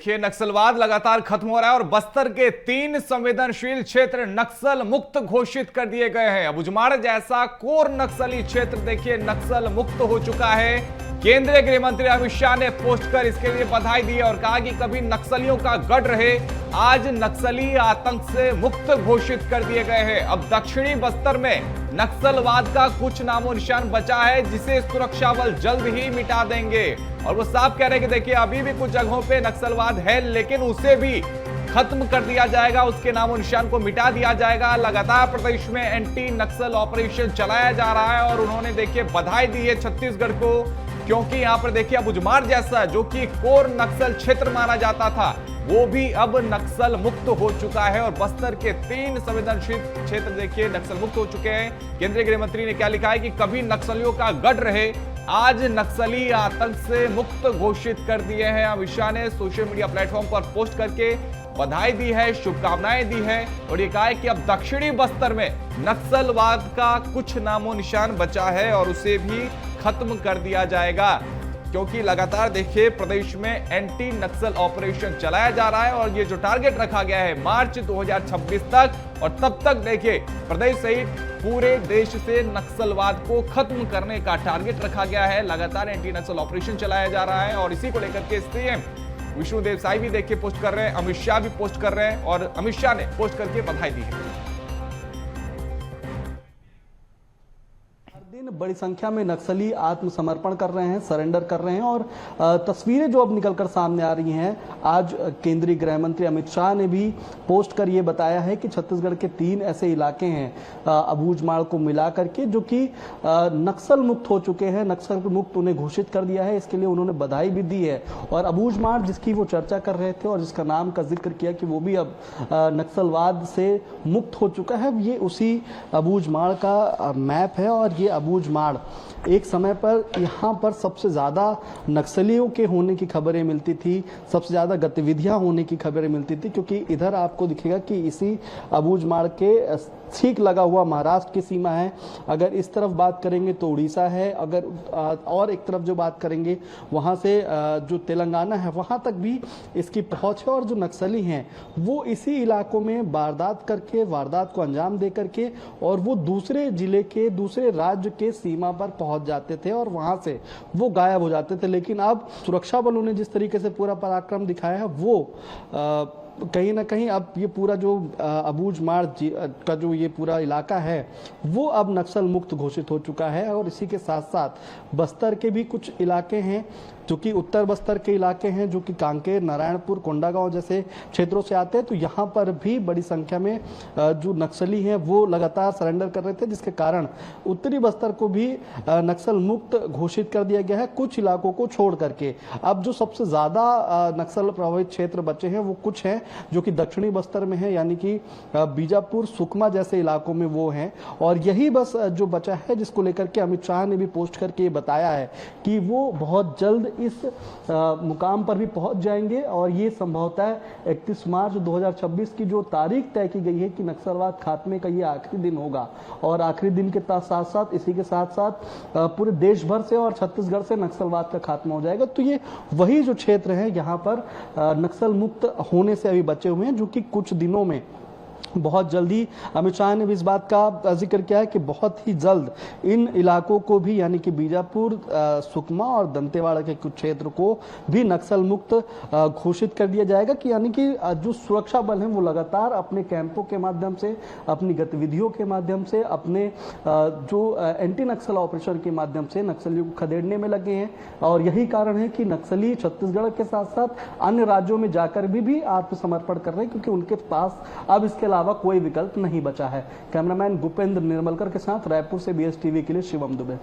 देखिए नक्सलवाद लगातार खत्म हो रहा है और बस्तर के 3 संवेदनशील क्षेत्र नक्सल मुक्त घोषित कर दिए गए हैं। अबूझमाड़ जैसा कोर नक्सली क्षेत्र देखिए नक्सल मुक्त हो चुका है। केंद्रीय गृह मंत्री अमित शाह ने पोस्ट कर इसके लिए बधाई दी और कहा कि कभी नक्सलियों का गढ़ रहे, आज नक्सली आतंक से मुक्त घोषित कर दिए गए हैं। अब दक्षिणी बस्तर में नक्सलवाद का कुछ नामो निशान बचा है जिसे सुरक्षा बल जल्द ही मिटा देंगे। और वो साफ कह रहे हैं कि देखिए अभी भी कुछ जगहों पे नक्सलवाद है लेकिन उसे भी खत्म कर दिया जाएगा, उसके नामो निशान को मिटा दिया जाएगा। लगातार प्रदेश में एंटी नक्सल ऑपरेशन चलाया जा रहा है और उन्होंने देखिए बधाई दी है छत्तीसगढ़ को, क्योंकि यहां पर देखिए अबूझमाड़ जैसा जो कि कोर नक्सल क्षेत्र माना जाता था वो भी अब नक्सल मुक्त हो चुका है और बस्तर के 3 संवेदनशील क्षेत्र देखिए नक्सल मुक्त हो चुके हैं। केंद्रीय गृह मंत्री ने क्या लिखा है कि कभी नक्सलियों का गढ़ रहे, आज नक्सली आतंक से मुक्त घोषित कर दिए हैं। अमित शाह ने सोशल मीडिया प्लेटफॉर्म पर पोस्ट करके बधाई दी है, शुभकामनाएं दी है और ये कहा है कि अब दक्षिणी बस्तर में नक्सलवाद का कुछ नामो निशान बचा है और उसे भी खत्म कर दिया जाएगा, क्योंकि लगातार देखिए प्रदेश में एंटी नक्सल ऑपरेशन चलाया जा रहा है और ये जो टारगेट रखा गया है मार्च 2026 तक, और तब तक देखिए प्रदेश सहित पूरे देश से नक्सलवाद को खत्म करने का टारगेट रखा गया है। लगातार एंटी नक्सल ऑपरेशन चलाया जा रहा है और इसी को लेकर के सीएम विष्णुदेव साई भी देखिए पोस्ट कर रहे हैं, अमित शाह भी पोस्ट कर रहे हैं और अमित शाह ने पोस्ट करके बधाई दी है। बड़ी संख्या में नक्सली आत्मसमर्पण कर रहे हैं, सरेंडर कर रहे हैं और तस्वीरें जो अब निकलकर सामने आ रही हैं, आज केंद्रीय गृह मंत्री अमित शाह ने भी पोस्ट कर ये बताया है कि छत्तीसगढ़ के 3 ऐसे इलाके हैं अबूझमाड़ को मिला करके जो कि नक्सल मुक्त हो चुके हैं, नक्सल मुक्त उन्हें घोषित कर दिया है। इसके लिए उन्होंने बधाई भी दी है और अबूझमाड़ जिसकी वो चर्चा कर रहे थे और जिसका नाम का जिक्र किया कि वो भी अब नक्सलवाद से मुक्त हो चुका है, ये उसी अबूझमाड़ का मैप है। और ये अबूझमाड़ एक समय पर यहाँ पर सबसे ज़्यादा नक्सलियों के होने की खबरें मिलती थी, सबसे ज़्यादा गतिविधियां होने की खबरें मिलती थी, क्योंकि इधर आपको दिखेगा कि इसी अबूझमाड़ के ठीक लगा हुआ महाराष्ट्र की सीमा है। अगर इस तरफ बात करेंगे तो उड़ीसा है, अगर और एक तरफ जो बात करेंगे वहाँ से जो तेलंगाना है वहाँ तक भी इसकी पहुँच है। और जो नक्सली हैं वो इसी इलाकों में वारदात करके, वारदात को अंजाम दे करके और वो दूसरे जिले के, दूसरे राज्य के सीमा पर पहुँच जाते थे और वहाँ से वो गायब हो जाते थे। लेकिन अब सुरक्षा बलों ने जिस तरीके से पूरा पराक्रम दिखाया है वो कहीं ना कहीं अब ये पूरा जो अबूझमाड़ का जो ये पूरा इलाका है वो अब नक्सल मुक्त घोषित हो चुका है। और इसी के साथ साथ बस्तर के भी कुछ इलाके हैं जो कि उत्तर बस्तर के इलाके हैं, जो कि कांकेर, नारायणपुर, कोंडागांव जैसे क्षेत्रों से आते हैं, तो यहाँ पर भी बड़ी संख्या में जो नक्सली हैं वो लगातार सरेंडर कर रहे थे, जिसके कारण उत्तरी बस्तर को भी नक्सल मुक्त घोषित कर दिया गया है कुछ इलाकों को छोड़ करके। अब जो सबसे ज़्यादा नक्सल प्रभावित क्षेत्र बचे हैं वो कुछ हैं जो कि दक्षिणी बस्तर में है, यानी कि बीजापुर, सुकमा जैसे इलाकों में वो हैं। और यही बस जो बचा है जिसको लेकर के अमित शाह ने भी पोस्ट करके बताया है कि वो बहुत जल्द इस मुकाम पर भी पहुंच जाएंगे और ये संभवतः 31 मार्च 2026 की जो तारीख तय की गई है कि नक्सलवाद खात्मे का ये आखिरी दिन होगा। और आखिरी दिन के साथ साथ इसी के साथ साथ पूरे देश भर से और छत्तीसगढ़ से नक्सलवाद का खात्मा हो जाएगा। तो ये वही जो क्षेत्र है यहाँ पर नक्सल मुक्त होने से अभी बचे हुए हैं, जो कि कुछ दिनों में बहुत जल्दी अमित शाह ने भी इस बात का जिक्र किया है कि बहुत ही जल्द इन इलाकों को भी, यानी कि बीजापुर, सुकमा और दंतेवाड़ा के कुछ क्षेत्र को भी नक्सल मुक्त घोषित कर दिया जाएगा। कि यानी कि जो सुरक्षा बल हैं वो लगातार अपने कैंपों के माध्यम से, अपनी गतिविधियों के माध्यम से, अपने जो एंटी नक्सल ऑपरेशन के माध्यम से नक्सलियों को खदेड़ने में लगे हैं। और यही कारण है कि नक्सली छत्तीसगढ़ के साथ साथ अन्य राज्यों में जाकर भी आत्मसमर्पण कर रहे हैं, क्योंकि उनके पास अब इसके अलावा कोई विकल्प नहीं बचा है। कैमरामैन भूपेंद्र निर्मलकर के साथ रायपुर से BS टीवी के लिए शिवम दुबे।